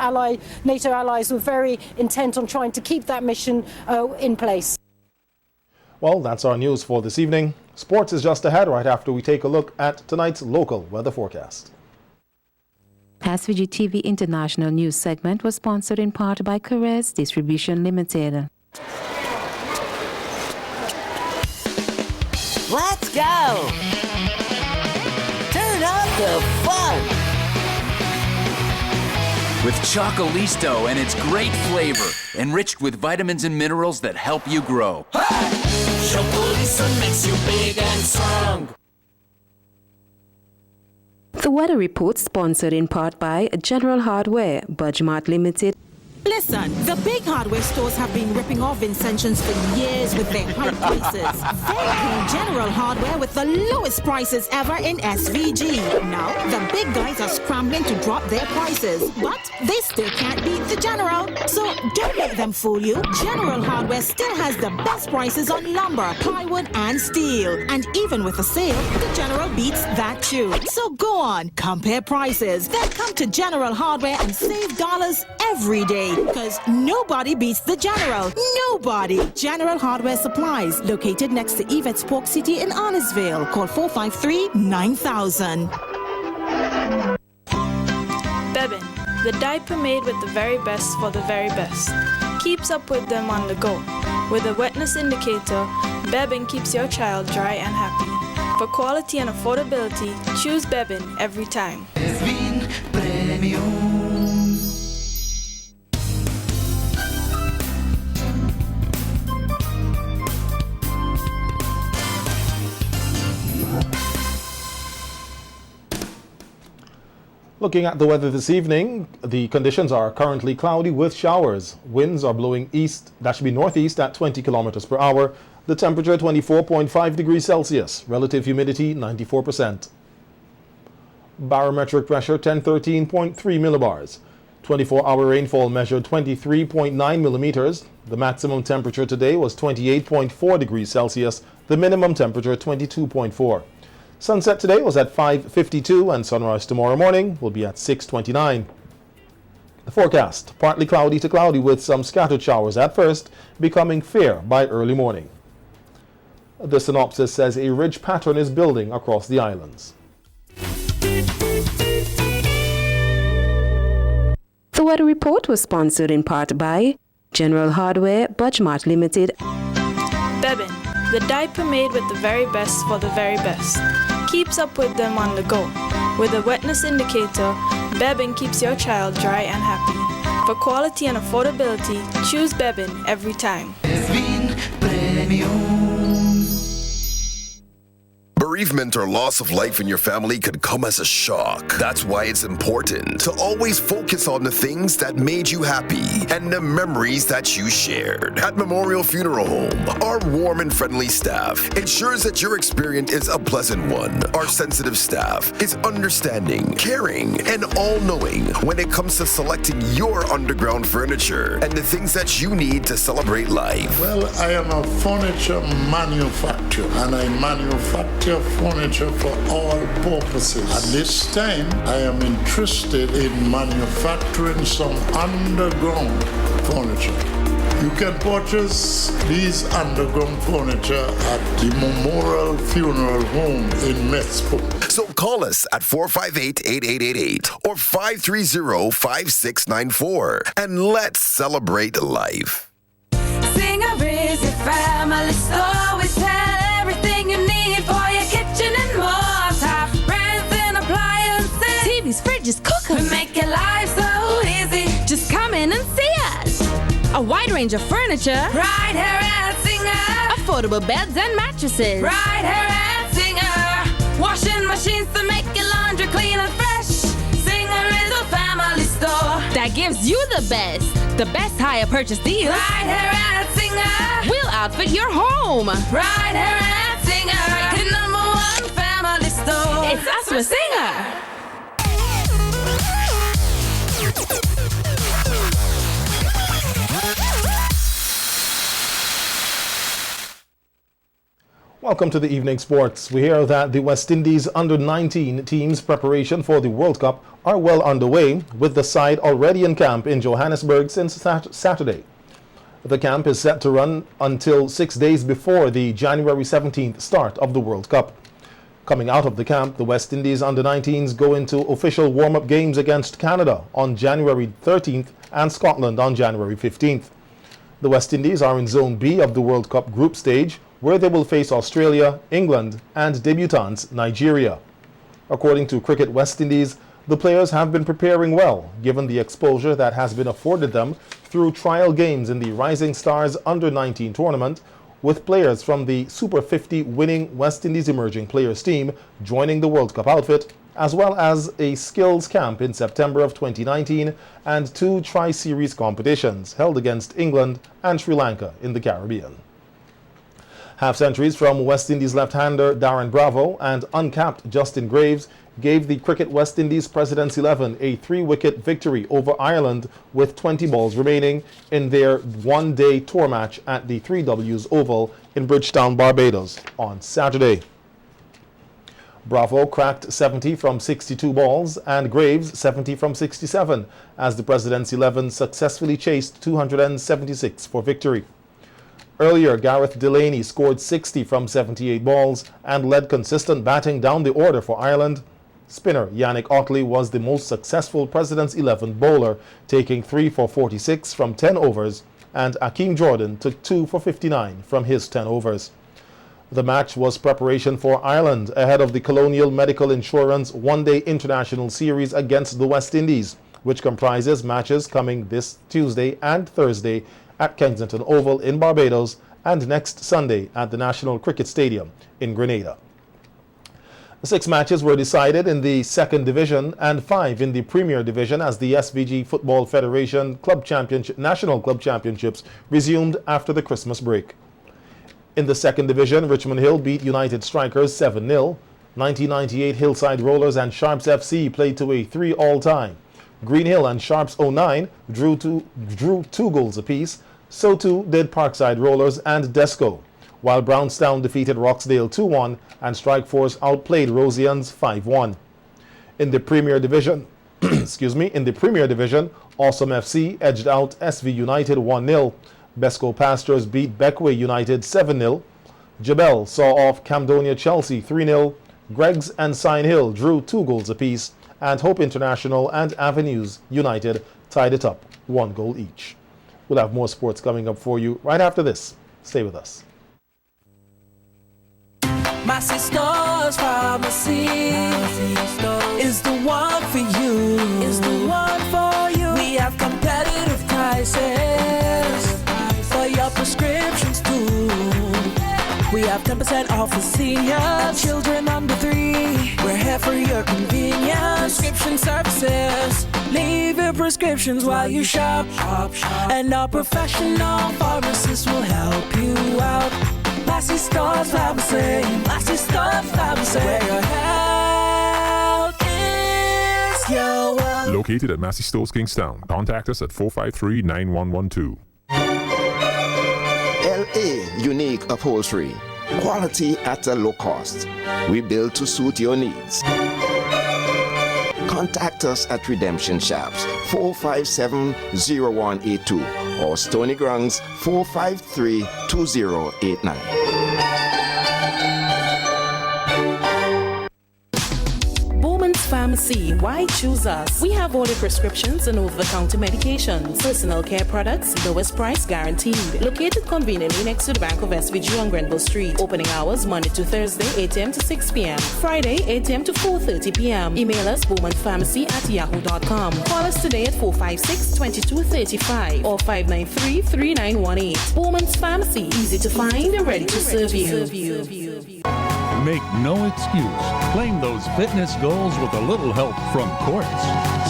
NATO allies were very intent on trying to keep that mission in place. Well, that's our news for this evening. Sports is just ahead right after we take a look at tonight's local weather forecast. SVG-TV International News segment was sponsored in part by Carez Distribution Limited. Let's go! Turn up the fun! With Chocolisto and its great flavor, enriched with vitamins and minerals that help you grow. Chocolisto makes you big and strong. The weather report sponsored in part by General Hardware, Budgemart Limited. Listen, the big hardware stores have been ripping off Vincentians for years with their high prices. They call General Hardware with the lowest prices ever in SVG. Now, the big guys are scrambling to drop their prices, but they still can't beat the General. So don't let them fool you. General Hardware still has the best prices on lumber, plywood, and steel. And even with a sale, the General beats that too. So go on, compare prices, then come to General Hardware and save dollars every day. Because nobody beats the General. Nobody. General Hardware Supplies, located next to Yvette's Pork City in Arnesville. Call 453-9000. Bebin, the diaper made with the very best for the very best. Keeps up with them on the go. With a wetness indicator, Bebin keeps your child dry and happy. For quality and affordability, choose Bebin every time. Bebin Premium. Looking at the weather this evening, the conditions are currently cloudy with showers. Winds are blowing east, that should be northeast at 20 kilometers per hour. The temperature 24.5 degrees Celsius. Relative humidity 94%. Barometric pressure 1013.3 millibars. 24-hour rainfall measured 23.9 millimeters. The maximum temperature today was 28.4 degrees Celsius. The minimum temperature 22.4. Sunset today was at 5:52 and sunrise tomorrow morning will be at 6:29. The forecast, partly cloudy to cloudy with some scattered showers at first, becoming fair by early morning. The synopsis says a ridge pattern is building across the islands. The weather report was sponsored in part by General Hardware, Budgemart Limited. Bebin, the diaper made with the very best for the very best. Keeps up with them on the go. With a wetness indicator, Bebin keeps your child dry and happy. For quality and affordability, choose Bebin every time. Bebin Premium. Bereavement or loss of life in your family could come as a shock. That's why it's important to always focus on the things that made you happy and the memories that you shared. At Memorial Funeral Home, our warm and friendly staff ensures that your experience is a pleasant one. Our sensitive staff is understanding, caring, and all-knowing when it comes to selecting your underground furniture and the things that you need to celebrate life. Well, I am a furniture manufacturer and I manufacture furniture for all purposes. At this time, I am interested in manufacturing some underground furniture. You can purchase these underground furniture at the Memorial Funeral Home in Metzpo. So call us at 458-8888 or 530-5694 and let's celebrate life. Singer is a family store. We sell everything you need for your kitchen and more. Top brands and appliances, TVs, fridges, cookers. We make your life so easy. Just come in and see us. A wide range of furniture. Right here at Singer. Affordable beds and mattresses. Right here at Singer. Washing machines to make your laundry clean and fresh. Singer is a family store that gives you the best hire purchase deals. Right here at Singer. We'll outfit your home. Right here at Singer. The #1 family store. It's us with Singer. Welcome to the evening sports. We hear that the West Indies under-19 team's preparation for the World Cup are well underway, with the side already in camp in Johannesburg since Saturday. The camp is set to run until 6 days before the January 17th start of the World Cup. Coming out of the camp, the West Indies under-19s go into official warm-up games against Canada on January 13th and Scotland on January 15th. The West Indies are in Zone B of the World Cup group stage, where they will face Australia, England, and debutants Nigeria. According to Cricket West Indies, the players have been preparing well, given the exposure that has been afforded them through trial games in the Rising Stars Under-19 tournament, with players from the Super 50 winning West Indies Emerging Players team joining the World Cup outfit as well as a skills camp in September of 2019 and 2 tri-series competitions held against England and Sri Lanka in the Caribbean. Half-centuries from West Indies left-hander Darren Bravo and uncapped Justin Graves gave the Cricket West Indies Presidents 11 a 3-wicket victory over Ireland with 20 balls remaining in their one-day tour match at the 3Ws Oval in Bridgetown, Barbados on Saturday. Bravo cracked 70 from 62 balls and Graves 70 from 67 as the Presidents 11 successfully chased 276 for victory. Earlier, Gareth Delaney scored 60 from 78 balls and led consistent batting down the order for Ireland. Spinner Yannick Otley was the most successful Presidents 11 bowler, taking 3 for 46 from 10 overs, and Akeem Jordan took 2 for 59 from his 10 overs. The match was preparation for Ireland ahead of the Colonial Medical Insurance one-day international series against the West Indies, which comprises matches coming this Tuesday and Thursday at Kensington Oval in Barbados and next Sunday at the National Cricket Stadium in Grenada. 6 matches were decided in the second division and 5 in the Premier Division as the SVG Football Federation Club Championship, National Club Championships resumed after the Christmas break. In the second division, Richmond Hill beat United Strikers 7-0. 1998 Hillside Rollers and Sharps FC played to a 3-all tie. Green Hill and Sharps 09 drew 2 goals apiece. So too did Parkside Rollers and Desco, while Brownstown defeated Roxdale 2-1 and Strikeforce outplayed Rosians 5-1. In the Premier Division, in the Premier Division, Awesome FC edged out SV United 1-0. Besco Pastures beat Beckway United 7-0. Jabel saw off Camdonia Chelsea 3-0. Greggs and Sign Hill drew 2 goals apiece, and Hope International and Avenues United tied it up 1 goal each. We'll have more sports coming up for you right after this. Stay with us. My sister's pharmacy is the one for you. Is the one for you. We have competitive prices for your prescriptions too. We have 10% off for seniors, children under 3. We're here for your convenience. Prescription services. Leave your prescriptions while you shop. And our professional pharmacists will help you out. Massey Stores Pharmacy. Massey Stores Pharmacy. Where your health is your wealth. Located at Massey Stores, Kingstown. Contact us at 453-9112. LA Unique Upholstery. Quality at a low cost. We build to suit your needs. Contact us at Redemption Shops 457-0182 or Stony Grounds 453-2089. Pharmacy, why choose us? We have all the prescriptions and over-the-counter medications, personal care products, lowest price guaranteed. Located conveniently next to the Bank of SVG on Grenville Street. Opening hours Monday to Thursday, 8 a.m. to 6 p.m. Friday, 8 a.m. to 4:30 p.m. Email us bowmanpharmacy@yahoo.com. Call us today at 456-2235 or 593-3918. Bowman's Pharmacy, easy to find and ready to serve you. Make no excuse. Claim those fitness goals with a little help from Quartz.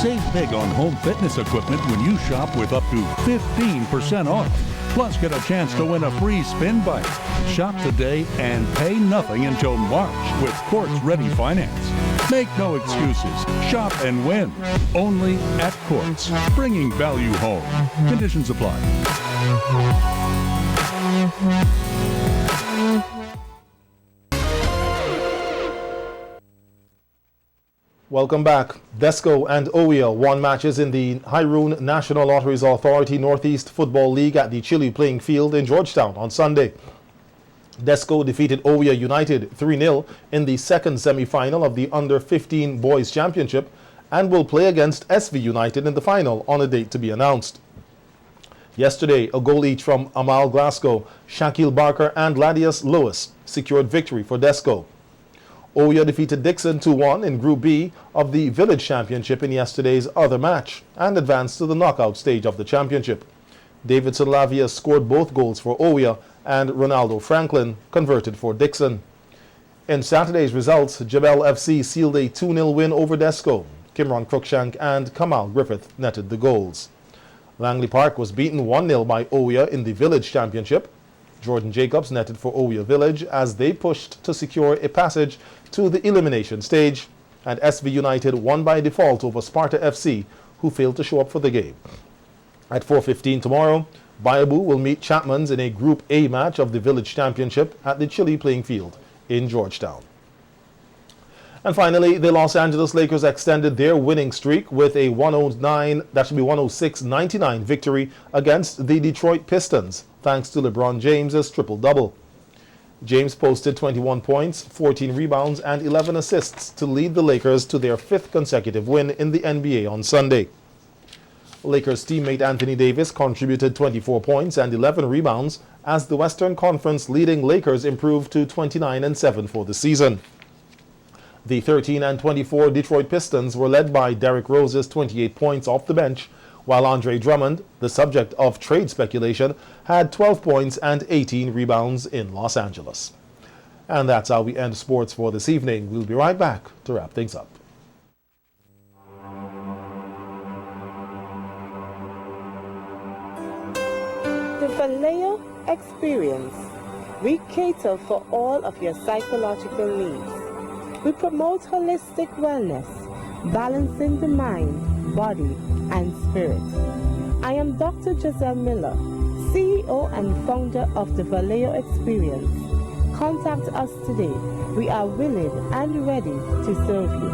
Save big on home fitness equipment when you shop with up to 15% off. Plus, get a chance to win a free spin bike. Shop today and pay nothing until March with Quartz Ready Finance. Make no excuses. Shop and win. Only at Quartz. Bringing value home. Conditions apply. Welcome back. Desco and OEA won matches in the Hyrule National Lotteries Authority Northeast Football League at the Chile playing field in Georgetown on Sunday. Desco defeated OEA United 3-0 in the second semi-final of the Under-15 Boys Championship and will play against SV United in the final on a date to be announced. Yesterday, a goal each from Amal Glasgow, Shaquille Barker and Ladius Lewis secured victory for Desco. OEA defeated Dixon 2-1 in Group B of the Village Championship in yesterday's other match and advanced to the knockout stage of the championship. Davidson Lavia scored both goals for OEA and Ronaldo Franklin converted for Dixon. In Saturday's results, Jebel FC sealed a 2-0 win over Desco. Kimron Cruikshank and Kamal Griffith netted the goals. Langley Park was beaten 1-0 by Oya in the Village Championship. Jordan Jacobs netted for Oya Village as they pushed to secure a passage to the elimination stage, and SV United won by default over Sparta FC, who failed to show up for the game. At 4:15 tomorrow, Bayabu will meet Chapmans in a Group A match of the Village Championship at the Chile playing field in Georgetown. And finally, the Los Angeles Lakers extended their winning streak with a 106-99 victory against the Detroit Pistons, thanks to LeBron James's triple-double. James posted 21 points, 14 rebounds, and 11 assists to lead the Lakers to their 5th consecutive win in the NBA on Sunday. Lakers teammate Anthony Davis contributed 24 points and 11 rebounds as the Western Conference leading Lakers improved to 29-7 for the season. The 13-24 Detroit Pistons were led by Derrick Rose's 28 points off the bench, while Andre Drummond, the subject of trade speculation, had 12 points and 18 rebounds in Los Angeles. And that's how we end sports for this evening. We'll be right back to wrap things up. The Vallejo Experience. We cater for all of your psychological needs. We promote holistic wellness, balancing the mind, body, and spirit. I am Dr. Giselle Miller, CEO and founder of the Vallejo Experience. Contact us today. We are willing and ready to serve you.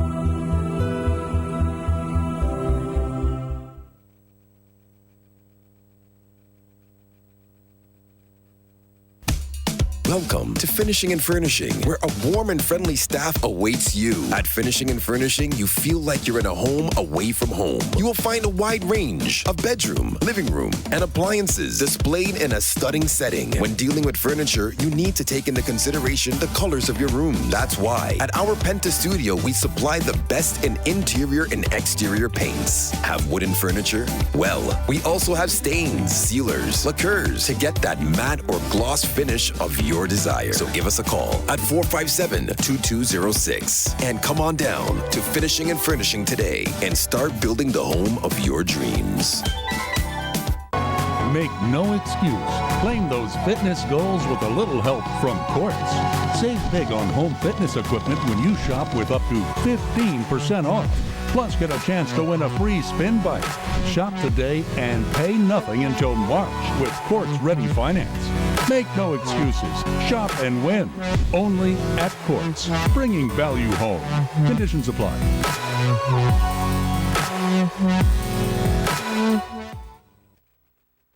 Welcome to Finishing and Furnishing, where a warm and friendly staff awaits you. At Finishing and Furnishing, you feel like you're in a home away from home. You will find a wide range of bedroom, living room, and appliances displayed in a stunning setting. When dealing with furniture, you need to take into consideration the colors of your room. That's why at our Penta Studio, we supply the best in interior and exterior paints. Have wooden furniture? Well, we also have stains, sealers, lacquers to get that matte or gloss finish of your desire. So give us a call at 457-2206 and come on down to Finishing and Furnishing today and start building the home of your dreams. Make no excuse. Claim those fitness goals with a little help from Quartz. Save big on home fitness equipment when you shop with up to 15% off. Plus, get a chance to win a free spin bike. Shop today and pay nothing until March with Quartz Ready Finance. Make no excuses. Shop and win. Only at Quartz. Bringing value home. Conditions apply.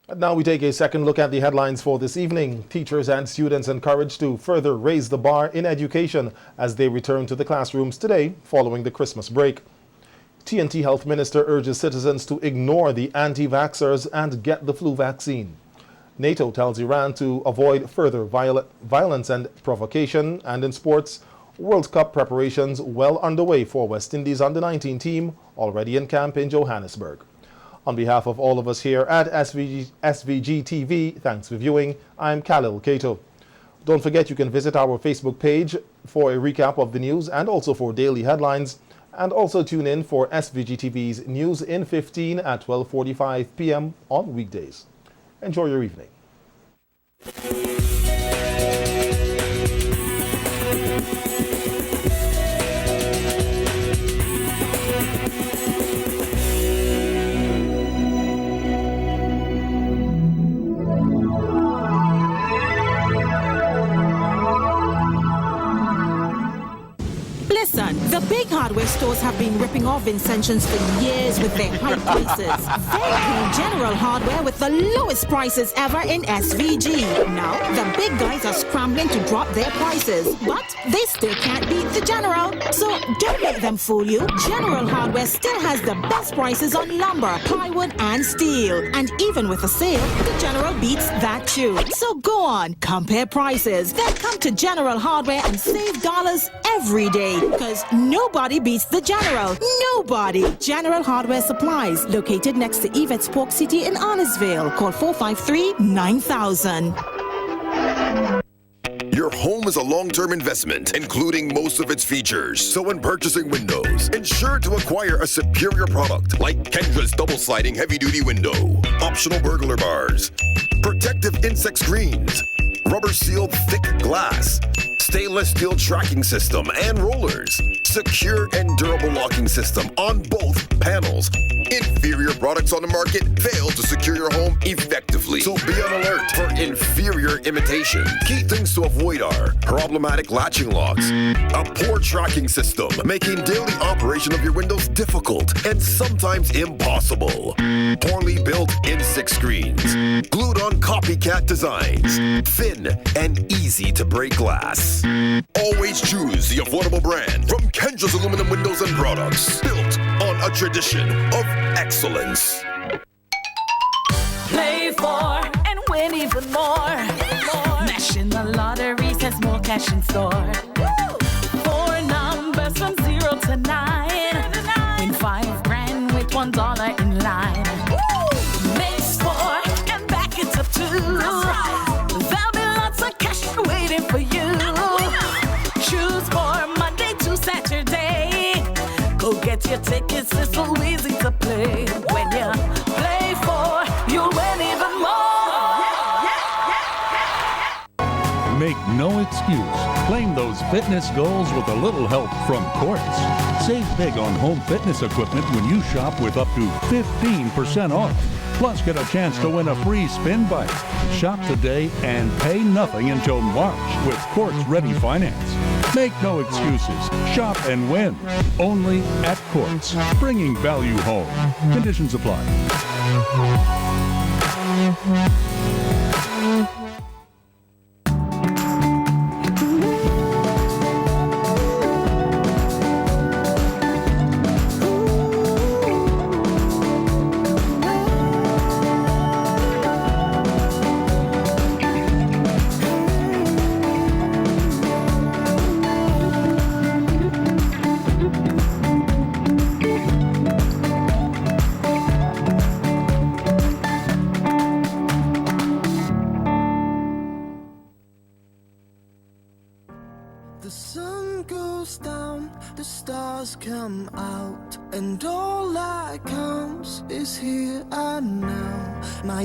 And now we take a second look at the headlines for this evening. Teachers and students encouraged to further raise the bar in education as they return to the classrooms today following the Christmas break. TNT Health Minister urges citizens to ignore the anti-vaxxers and get the flu vaccine. NATO tells Iran to avoid further violence and provocation. And in sports, World Cup preparations well underway for West Indies under-19 team already in camp in Johannesburg. On behalf of all of us here at SVG-TV, thanks for viewing. I'm Khalil Kato. Don't forget you can visit our Facebook page for a recap of the news and also for daily headlines. And also tune in for SVG-TV's News in 15 at 12:45 p.m. on weekdays. Enjoy your evening. Listen, the big hardware stores have been ripping off Vincentions for years with their high prices. They came General Hardware with the lowest prices ever in SVG. Now, the big guys are scrambling to drop their prices, but they still can't beat the General. So don't let them fool you. General Hardware still has the best prices on lumber, plywood, and steel. And even with a sale, the General beats that too. So go on, compare prices. Then come to General Hardware and save dollars every day. Because nobody beats the General. Nobody. General Hardware Supplies, located next to Yvette's Pork City in Arnesville. Call 453-9000. Your home is a long-term investment, including most of its features. So when purchasing windows, ensure to acquire a superior product like Kendra's double-sliding heavy-duty window, optional burglar bars, protective insect screens, rubber-sealed thick glass, stainless steel tracking system and rollers, secure and durable locking system on both panels. Inferior products on the market fail to secure your home effectively. So be on alert for inferior imitation. Key things to avoid are problematic latching locks, a poor tracking system, making daily operation of your windows difficult and sometimes impossible, poorly built insect screens, glued on copycat designs, thin and easy to break glass. Always choose the affordable brand from Kendra's aluminum windows and products, built on a tradition of excellence. Play for and win even more. Mashing the lottery says more cash in store. 4 numbers from 0 to 9. Win $5,000 with $1 in line. Makes 4 and back it up 2. There'll be lots of cash waiting for you. Choose for Monday to Saturday. Go get your tickets, it's so easy to play. When you play for, you'll win even more. Make no excuse. Claim those fitness goals with a little help from Quartz. Save big on home fitness equipment when you shop with up to 15% off. Plus, get a chance to win a free spin bike. Shop today and pay nothing until March with Quartz Ready Finance. Make no excuses. Shop and win. Only at Quartz. Bringing value home. Conditions apply. The sun goes down, the stars come out, and all that counts is here and now. My